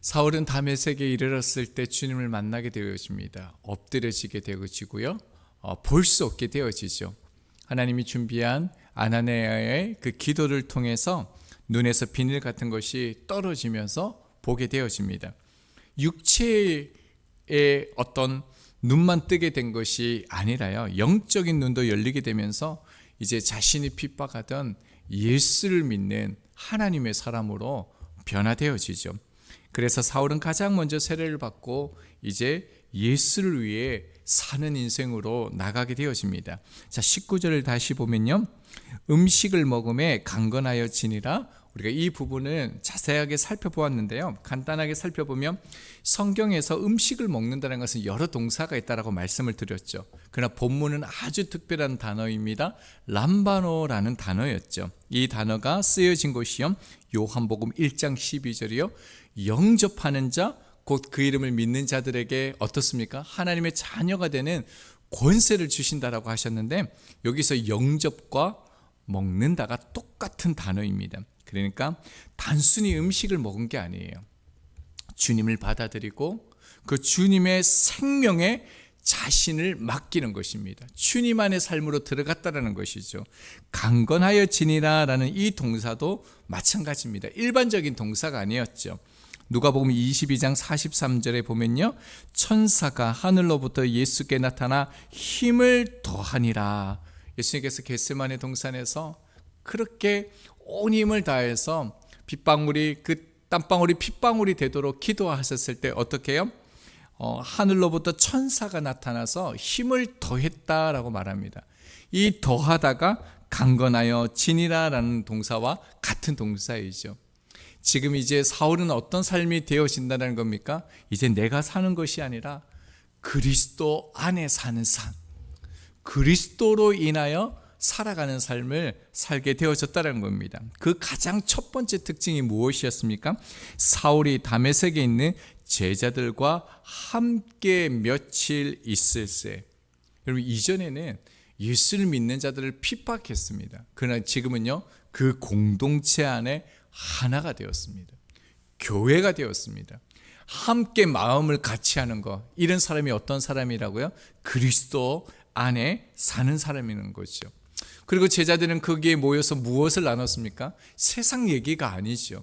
사울은 다메섹에 이르렀을 때 주님을 만나게 되어집니다. 엎드려지게 되어지고요. 볼 수 없게 되어지죠. 하나님이 준비한 아나니아의 그 기도를 통해서 눈에서 비늘 같은 것이 떨어지면서 보게 되어집니다. 육체의 어떤 눈만 뜨게 된 것이 아니라요, 영적인 눈도 열리게 되면서 이제 자신이 핍박하던 예수를 믿는 하나님의 사람으로 변화되어지죠. 그래서 사울은 가장 먼저 세례를 받고 이제 예수를 위해 사는 인생으로 나가게 되어집니다. 자, 19절을 다시 보면요, 음식을 먹음에 강건하여 지니라. 우리가 이 부분은 자세하게 살펴보았는데요, 간단하게 살펴보면 성경에서 음식을 먹는다는 것은 여러 동사가 있다라고 말씀을 드렸죠. 그러나 본문은 아주 특별한 단어입니다. 람바노라는 단어였죠. 이 단어가 쓰여진 곳이요, 요한복음 1장 12절이요 영접하는 자, 곧 그 이름을 믿는 자들에게 어떻습니까? 하나님의 자녀가 되는 권세를 주신다라고 하셨는데, 여기서 영접과 먹는다가 똑같은 단어입니다. 그러니까 단순히 음식을 먹은 게 아니에요. 주님을 받아들이고 그 주님의 생명에 자신을 맡기는 것입니다. 주님 안의 삶으로 들어갔다라는 것이죠. 강건하여 지니라라는 이 동사도 마찬가지입니다. 일반적인 동사가 아니었죠. 누가복음 22장 43절에 보면요, 천사가 하늘로부터 예수께 나타나 힘을 더하니라. 예수님께서 겟세마네 동산에서 그렇게 온 힘을 다해서 빗방울이 그 땀방울이 핏방울이 되도록 기도하셨을 때 어떻게 해요? 하늘로부터 천사가 나타나서 힘을 더했다라고 말합니다. 이 더하다가 강건하여 지니라라는 동사와 같은 동사이죠. 지금 이제 사울은 어떤 삶이 되어진다는 겁니까? 이제 내가 사는 것이 아니라 그리스도 안에 사는 삶, 그리스도로 인하여 살아가는 삶을 살게 되어졌다는 겁니다. 그 가장 첫 번째 특징이 무엇이었습니까? 사울이 다메섹에 있는 제자들과 함께 며칠 있을세. 여러분, 이전에는 예수를 믿는 자들을 핍박했습니다. 그러나 지금은요, 그 공동체 안에 하나가 되었습니다. 교회가 되었습니다. 함께 마음을 같이 하는 것, 이런 사람이 어떤 사람이라고요? 그리스도 안에 사는 사람이라는 거죠. 그리고 제자들은 거기에 모여서 무엇을 나눴습니까? 세상 얘기가 아니죠.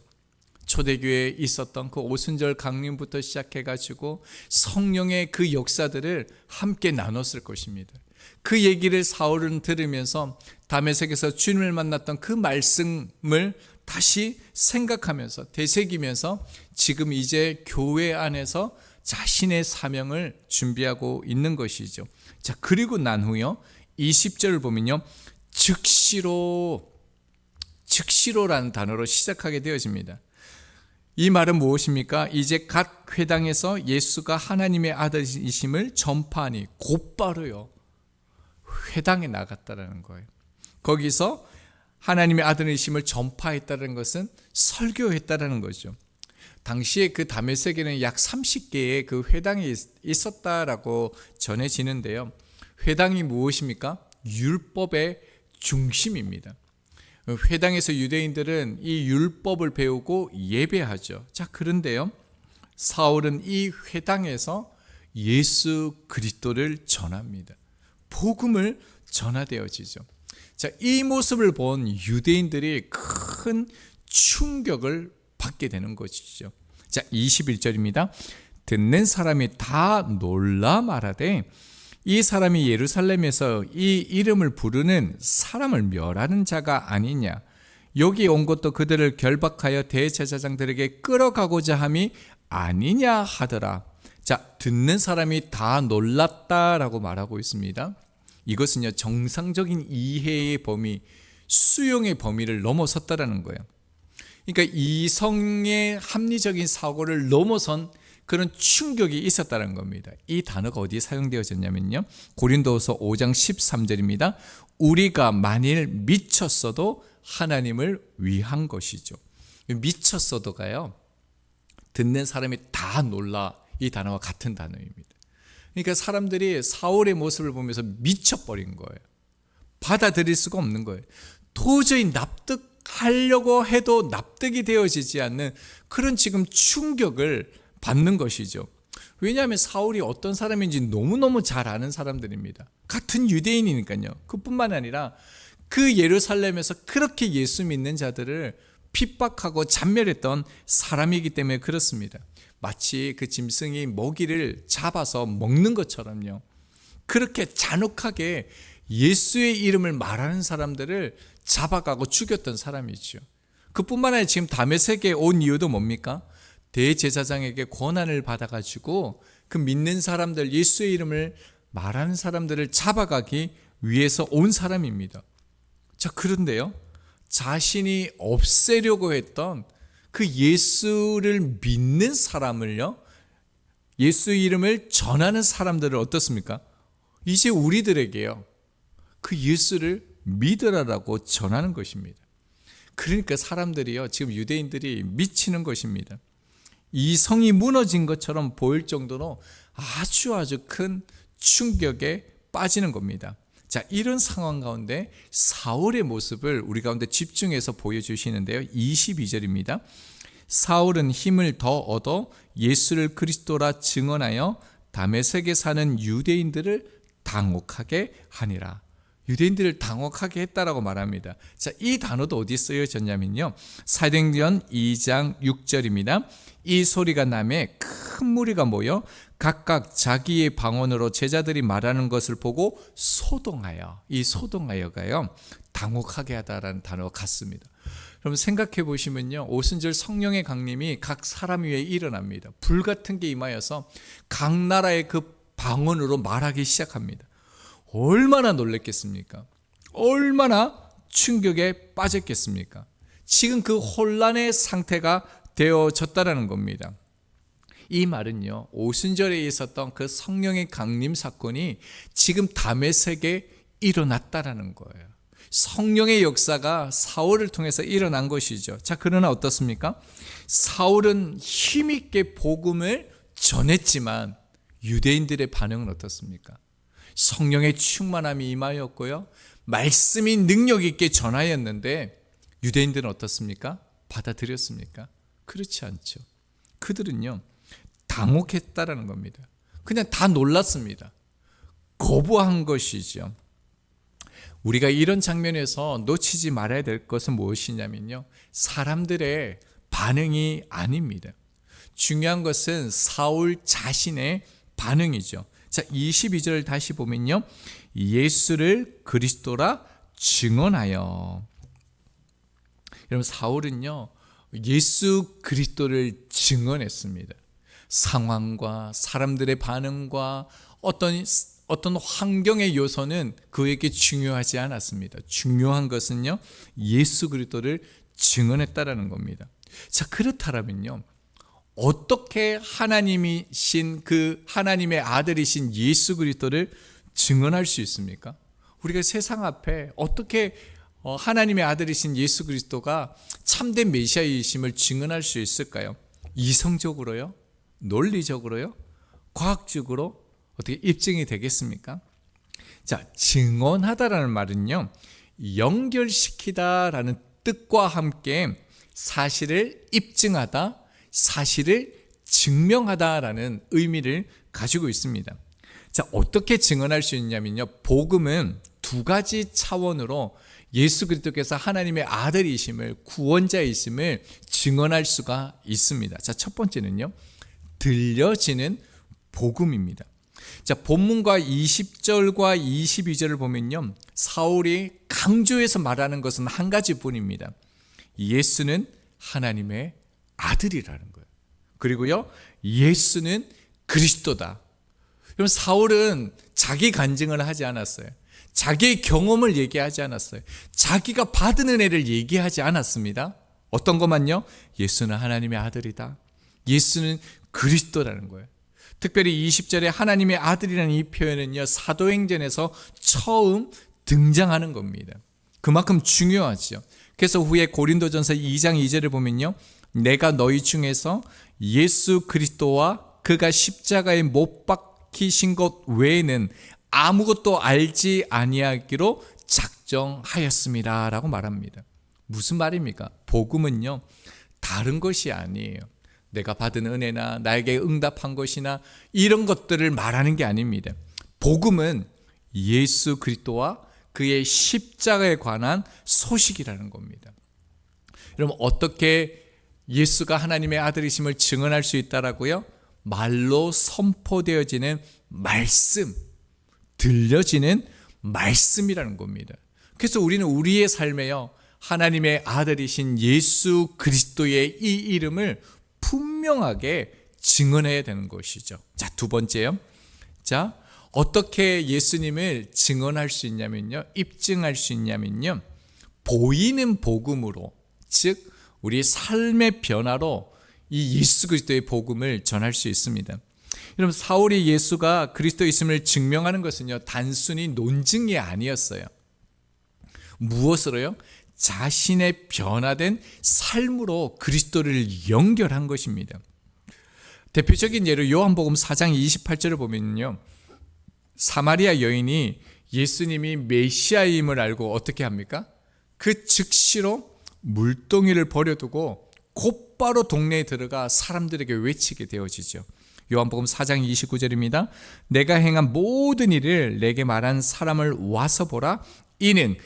초대교회에 있었던 그 오순절 강림부터 시작해가지고 성령의 그 역사들을 함께 나눴을 것입니다. 그 얘기를 사울은 들으면서 다메섹에서 주님을 만났던 그 말씀을 다시 생각하면서 되새기면서 지금 이제 교회 안에서 자신의 사명을 준비하고 있는 것이죠. 자, 그리고 난 후요, 20절을 보면요, 즉시로라는 단어로 시작하게 되어집니다. 이 말은 무엇입니까? 이제 각 회당에서 예수가 하나님의 아들이심을 전파하니 곧바로요, 회당에 나갔다라는 거예요. 거기서 하나님의 아들이심을 전파했다는 것은 설교했다라는 거죠. 당시에 그 다메섹에는 약 30개의 그 회당이 있었다라고 전해지는데요. 회당이 무엇입니까? 율법의 중심입니다. 회당에서 유대인들은 이 율법을 배우고 예배하죠. 자, 그런데요, 사울은 이 회당에서 예수 그리스도를 전합니다. 복음을 전하되어지죠. 자, 이 모습을 본 유대인들이 큰 충격을 받게 되는 것이죠. 자, 21절입니다. 듣는 사람이 다 놀라 말하되 이 사람이 예루살렘에서 이 이름을 부르는 사람을 멸하는 자가 아니냐. 여기 온 것도 그들을 결박하여 대제사장들에게 끌어가고자 함이 아니냐 하더라. 자, 듣는 사람이 다 놀랐다라고 말하고 있습니다. 이것은요, 정상적인 이해의 범위, 수용의 범위를 넘어섰다라는 거예요. 그러니까 이성의 합리적인 사고를 넘어선 그런 충격이 있었다는 겁니다. 이 단어가 어디에 사용되어졌냐면요, 고린도후서 5장 13절입니다. 우리가 만일 미쳤어도 하나님을 위한 것이죠. 미쳤어도가요, 듣는 사람이 다 놀라, 이 단어와 같은 단어입니다. 그러니까 사람들이 사울의 모습을 보면서 미쳐버린 거예요. 받아들일 수가 없는 거예요. 도저히 하려고 해도 납득이 되어지지 않는 그런 지금 충격을 받는 것이죠. 왜냐하면 사울이 어떤 사람인지 너무너무 잘 아는 사람들입니다. 같은 유대인이니까요. 그뿐만 아니라 그 예루살렘에서 그렇게 예수 믿는 자들을 핍박하고 잔멸했던 사람이기 때문에 그렇습니다. 마치 그 짐승이 먹이를 잡아서 먹는 것처럼요. 그렇게 잔혹하게 예수의 이름을 말하는 사람들을 잡아가고 죽였던 사람이죠. 그뿐만 아니라 지금 다메섹에 온 이유도 뭡니까? 대제사장에게 권한을 받아가지고 그 믿는 사람들, 예수의 이름을 말하는 사람들을 잡아가기 위해서 온 사람입니다. 자, 그런데요, 자신이 없애려고 했던 그 예수를 믿는 사람을요, 예수 이름을 전하는 사람들을 어떻습니까? 이제 우리들에게요, 그 예수를 믿으라라고 전하는 것입니다. 그러니까 사람들이요, 지금 유대인들이 미치는 것입니다. 이 성이 무너진 것처럼 보일 정도로 아주 큰 충격에 빠지는 겁니다. 자, 이런 상황 가운데 사울의 모습을 우리 가운데 집중해서 보여주시는데요. 22절입니다. 사울은 힘을 더 얻어 예수를 그리스도라 증언하여 다메섹에 사는 유대인들을 당혹하게 하니라. 유대인들을 당혹하게 했다라고 말합니다. 자, 이 단어도 어디 쓰여졌냐면요, 사도행전 2장 6절입니다. 이 소리가 나매 큰 무리가 모여 각각 자기의 방언으로 제자들이 말하는 것을 보고 소동하여, 이 소동하여가요, 당혹하게 하다라는 단어가 같습니다. 그럼 생각해 보시면요, 오순절 성령의 강림이 각 사람 위에 일어납니다. 불 같은 게 임하여서 각 나라의 그 방언으로 말하기 시작합니다. 얼마나 놀랬겠습니까? 얼마나 충격에 빠졌겠습니까? 지금 그 혼란의 상태가 되어졌다라는 겁니다. 이 말은요, 오순절에 있었던 그 성령의 강림 사건이 지금 다메섹에 일어났다라는 거예요. 성령의 역사가 사울을 통해서 일어난 것이죠. 자, 그러나 어떻습니까? 사울은 힘있게 복음을 전했지만 유대인들의 반응은 어떻습니까? 성령의 충만함이 임하였고요, 말씀이 능력 있게 전하였는데 유대인들은 어떻습니까? 받아들였습니까? 그렇지 않죠. 그들은요, 당혹했다라는 겁니다. 그냥 다 놀랐습니다. 거부한 것이죠. 우리가 이런 장면에서 놓치지 말아야 될 것은 무엇이냐면요, 사람들의 반응이 아닙니다. 중요한 것은 사울 자신의 반응이죠. 자, 22절 다시 보면요, 예수를 그리스도라 증언하여. 여러분, 사울은요, 예수 그리스도를 증언했습니다. 상황과 사람들의 반응과 어떤 환경의 요소는 그에게 중요하지 않았습니다. 중요한 것은요, 예수 그리스도를 증언했다라는 겁니다. 자, 그렇다면요, 어떻게 하나님이신 그 하나님의 아들이신 예수 그리스도를 증언할 수 있습니까? 우리가 세상 앞에 어떻게 하나님의 아들이신 예수 그리스도가 참된 메시아이심을 증언할 수 있을까요? 이성적으로요? 논리적으로요? 과학적으로 어떻게 입증이 되겠습니까? 자, 증언하다라는 말은요, 연결시키다라는 뜻과 함께 사실을 입증하다, 사실을 증명하다라는 의미를 가지고 있습니다. 자, 어떻게 증언할 수 있냐면요, 복음은 두 가지 차원으로 예수 그리스도께서 하나님의 아들이심을, 구원자이심을 증언할 수가 있습니다. 자, 첫 번째는요, 들려지는 복음입니다. 자, 본문과 20절과 22절을 보면요, 사울이 강조해서 말하는 것은 한 가지뿐입니다. 예수는 하나님의 아들이라는 거예요. 그리고요, 예수는 그리스도다. 그럼 사울은 자기 간증을 하지 않았어요. 자기의 경험을 얘기하지 않았어요. 자기가 받은 은혜를 얘기하지 않았습니다. 어떤 것만요? 예수는 하나님의 아들이다. 예수는 그리스도라는 거예요. 특별히 20절에 하나님의 아들이라는 이 표현은요, 사도행전에서 처음 등장하는 겁니다. 그만큼 중요하죠. 그래서 후에 고린도전서 2장 2절을 보면요, 내가 너희 중에서 예수 그리스도와 그가 십자가에 못 박히신 것 외에는 아무것도 알지 아니하기로 작정하였습니다 라고 말합니다. 무슨 말입니까? 복음은요, 다른 것이 아니에요. 내가 받은 은혜나 나에게 응답한 것이나 이런 것들을 말하는 게 아닙니다. 복음은 예수 그리스도와 그의 십자가에 관한 소식이라는 겁니다. 여러분, 어떻게 예수가 하나님의 아들이심을 증언할 수 있다라고요? 말로 선포되어지는 말씀, 들려지는 말씀이라는 겁니다. 그래서 우리는 우리의 삶에요, 하나님의 아들이신 예수 그리스도의 이 이름을 분명하게 증언해야 되는 것이죠. 자, 두 번째요. 자, 어떻게 예수님을 증언할 수 있냐면요, 입증할 수 있냐면요, 보이는 복음으로, 즉 우리 삶의 변화로 이 예수 그리스도의 복음을 전할 수 있습니다. 여러분, 사울이 예수가 그리스도 있음을 증명하는 것은요, 단순히 논증이 아니었어요. 무엇으로요? 자신의 변화된 삶으로 그리스도를 연결한 것입니다. 대표적인 예로 요한복음 4장 28절을 보면요, 사마리아 여인이 예수님이 메시아임을 알고 어떻게 합니까? 그 즉시로 물동이를 버려두고 곧바로 동네에 들어가 사람들에게 외치게 되어지죠. 요한복음 4장 29절입니다. 내가 행한 모든 일을 내게 말한 사람을 와서 보라. 이는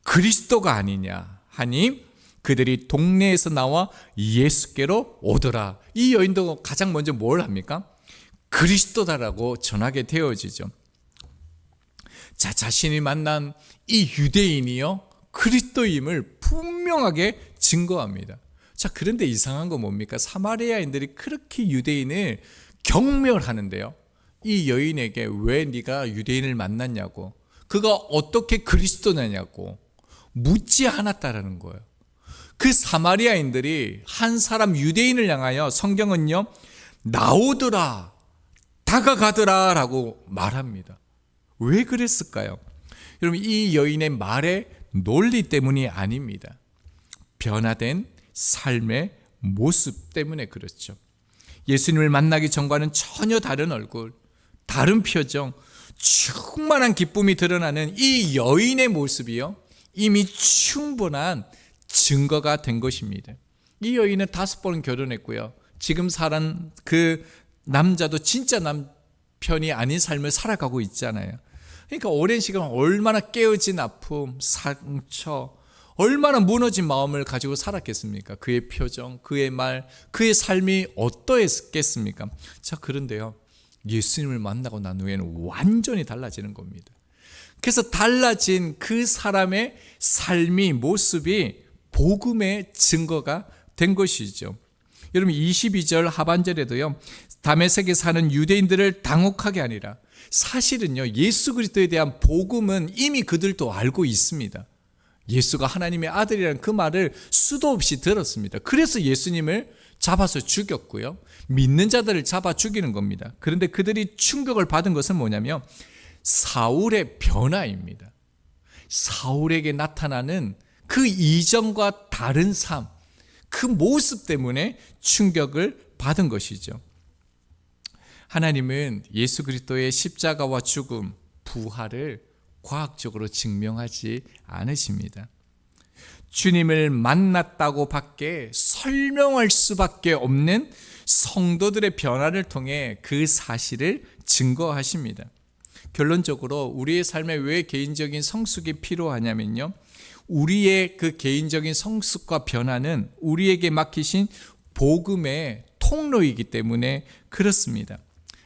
그리스도가 아니냐 하니 그들이 동네에서 나와 예수께로 오더라. 이 여인도 가장 먼저 뭘 합니까? 그리스도다라고 전하게 되어지죠. 자, 자신이 만난 이 유대인이요, 그리스도임을 분명하게 증거합니다. 자, 그런데 이상한 거 뭡니까? 사마리아인들이 그렇게 유대인을 경멸하는데요, 이 여인에게 왜 네가 유대인을 만났냐고, 그가 어떻게 그리스도냐고 묻지 않았다라는 거예요. 그 사마리아인들이 한 사람 유대인을 향하여 성경은요, 나오더라, 다가가더라 라고 말합니다. 왜 그랬을까요? 여러분, 이 여인의 말의 논리 때문이 아닙니다. 변화된 삶의 모습 때문에 그렇죠. 예수님을 만나기 전과는 전혀 다른 얼굴, 다른 표정, 충만한 기쁨이 드러나는 이 여인의 모습이요, 이미 충분한 증거가 된 것입니다. 이 여인은 5번 결혼했고요, 지금 사는 그 남자도 진짜 남편이 아닌 삶을 살아가고 있잖아요. 그러니까 오랜 시간 얼마나 깨어진 아픔, 상처, 얼마나 무너진 마음을 가지고 살았겠습니까? 그의 표정, 그의 말, 그의 삶이 어떠했겠습니까? 자, 그런데요, 예수님을 만나고 난 후에는 완전히 달라지는 겁니다. 그래서 달라진 그 사람의 삶이, 모습이 복음의 증거가 된 것이죠. 여러분, 22절 하반절에도요, 다메섹에 사는 유대인들을 당혹하게 아니라, 사실은요, 예수 그리스도에 대한 복음은 이미 그들도 알고 있습니다. 예수가 하나님의 아들이라는 그 말을 수도 없이 들었습니다. 그래서 예수님을 잡아서 죽였고요, 믿는 자들을 잡아 죽이는 겁니다. 그런데 그들이 충격을 받은 것은 뭐냐면 사울의 변화입니다. 사울에게 나타나는 그 이전과 다른 삶, 그 모습 때문에 충격을 받은 것이죠. 하나님은 예수 그리스도의 십자가와 죽음, 부활을 과학적으로 증명하지 않으십니다. 주님을 만났다고 밖에 설명할 수밖에 없는 성도들의 변화를 통해 그 사실을 증거하십니다. 결론적으로 우리의 삶에 왜 개인적인 성숙이 필요하냐면요, 우리의 그 개인적인 성숙과 변화는 우리에게 맡기신 복음의 통로이기 때문에 그렇습니다.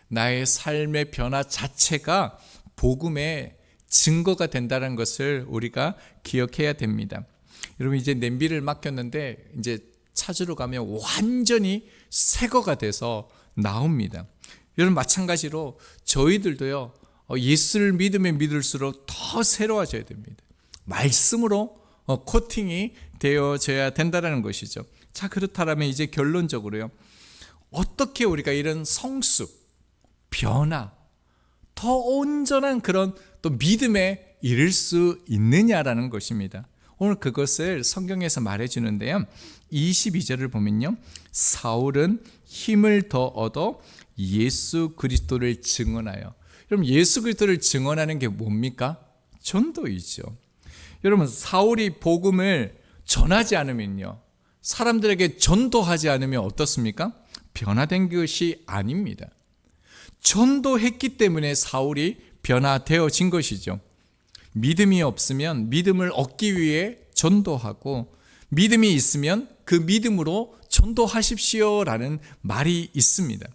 나의 삶의 변화 자체가 복음의 증거가 된다는 것을 우리가 기억해야 됩니다. 여러분, 이제 냄비를 맡겼는데 이제 찾으러 가면 완전히 새 거가 돼서 나옵니다. 여러분, 마찬가지로 저희들도요, 예수를 믿으면 믿을수록 더 새로워져야 됩니다. 말씀으로 코팅이 되어져야 된다는 것이죠. 자, 그렇다면 이제 결론적으로요, 어떻게 우리가 이런 성숙, 변화, 더 온전한 그런 또 믿음에 이를 수 있느냐라는 것입니다. 오늘 그것을 성경에서 말해주는데요, 22절을 보면요, 사울은 힘을 더 얻어 예수 그리스도를 증언하여. 여러분, 예수 그리스도를 증언하는 게 뭡니까? 전도이죠. 여러분, 사울이 복음을 전하지 않으면요, 사람들에게 전도하지 않으면 어떻습니까? 변화된 것이 아닙니다. 전도했기 때문에 사울이 변화되어진 것이죠. 믿음이 없으면 믿음을 얻기 위해 전도하고, 믿음이 있으면 그 믿음으로 전도하십시오라는 말이 있습니다.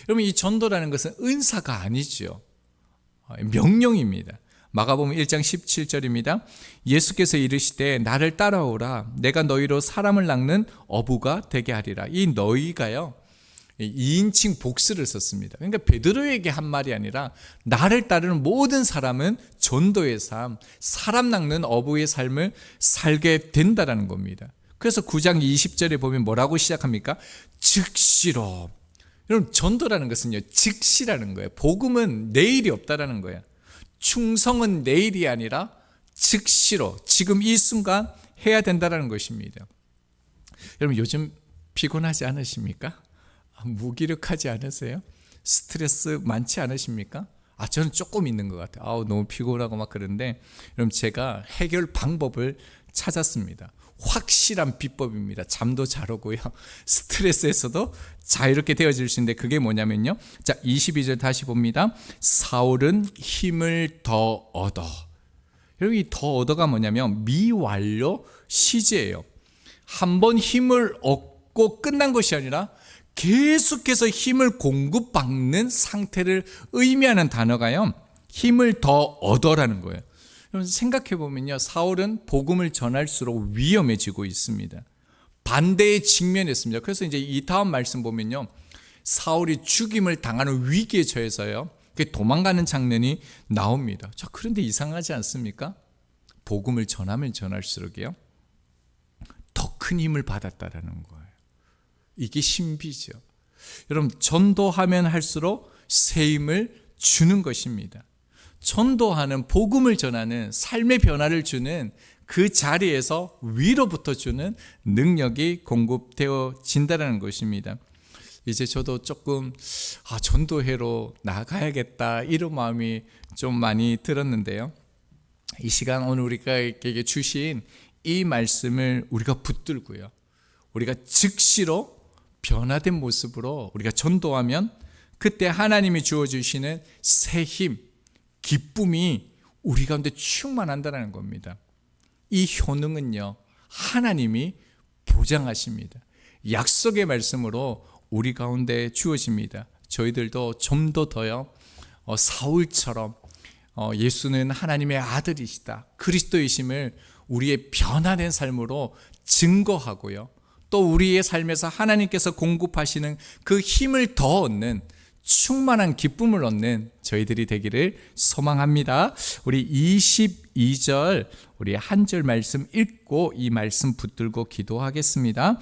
여러분, 이 전도라는 것은 은사가 아니죠. 명령입니다. 마가복음 1장 17절입니다. 예수께서 이르시되 나를 따라오라. 내가 너희로 사람을 낚는 어부가 되게 하리라. 이 너희가요, 2인칭 복수를 썼습니다. 그러니까 베드로에게 한 말이 아니라 나를 따르는 모든 사람은 전도의 삶, 사람 낚는 어부의 삶을 살게 된다는 겁니다. 그래서 9장 20절에 보면 뭐라고 시작합니까? 즉시로. 여러분, 전도라는 것은요, 즉시라는 거예요. 복음은 내일이 없다라는 거예요. 충성은 내일이 아니라 즉시로, 지금 이 순간 해야 된다는 것입니다. 여러분, 요즘 피곤하지 않으십니까? 무기력하지 않으세요? 스트레스 많지 않으십니까? 저는 조금 있는 것 같아요. 너무 피곤하고 막 그런데, 여러분, 제가 해결 방법을 찾았습니다. 확실한 비법입니다. 잠도 잘 오고요, 스트레스에서도 자유롭게 되어질 수 있는데, 그게 뭐냐면요, 자, 22절 다시 봅니다. 사울은 힘을 더 얻어. 여러분, 이 더 얻어가 뭐냐면 미완료 시제예요. 한번 힘을 얻고 끝난 것이 아니라 계속해서 힘을 공급받는 상태를 의미하는 단어가요, 힘을 더 얻어라는 거예요. 여러분, 생각해 보면요, 사울은 복음을 전할수록 위험해지고 있습니다. 반대에 직면했습니다. 그래서 이제 이 다음 말씀 보면요, 사울이 죽임을 당하는 위기에 처해서요, 도망가는 장면이 나옵니다. 자, 그런데 이상하지 않습니까? 복음을 전하면 전할수록요, 더 큰 힘을 받았다라는 거예요. 이게 신비죠. 여러분, 전도하면 할수록 새 힘을 주는 것입니다. 전도하는, 복음을 전하는, 삶의 변화를 주는 그 자리에서 위로부터 주는 능력이 공급되어진다는 것입니다. 이제 저도 조금 전도회로 나가야겠다, 이런 마음이 좀 많이 들었는데요, 이 시간 오늘 우리에게 주신 이 말씀을 우리가 붙들고요, 우리가 즉시로 변화된 모습으로 우리가 전도하면 그때 하나님이 주어주시는 새 힘, 기쁨이 우리 가운데 충만한다는 겁니다. 이 효능은요, 하나님이 보장하십니다. 약속의 말씀으로 우리 가운데 주어집니다. 저희들도 좀 더요, 사울처럼 예수는 하나님의 아들이시다, 그리스도이심을 우리의 변화된 삶으로 증거하고요, 또 우리의 삶에서 하나님께서 공급하시는 그 힘을 더 얻는, 충만한 기쁨을 얻는 저희들이 되기를 소망합니다. 우리 22절 우리 한 절 말씀 읽고 이 말씀 붙들고 기도하겠습니다.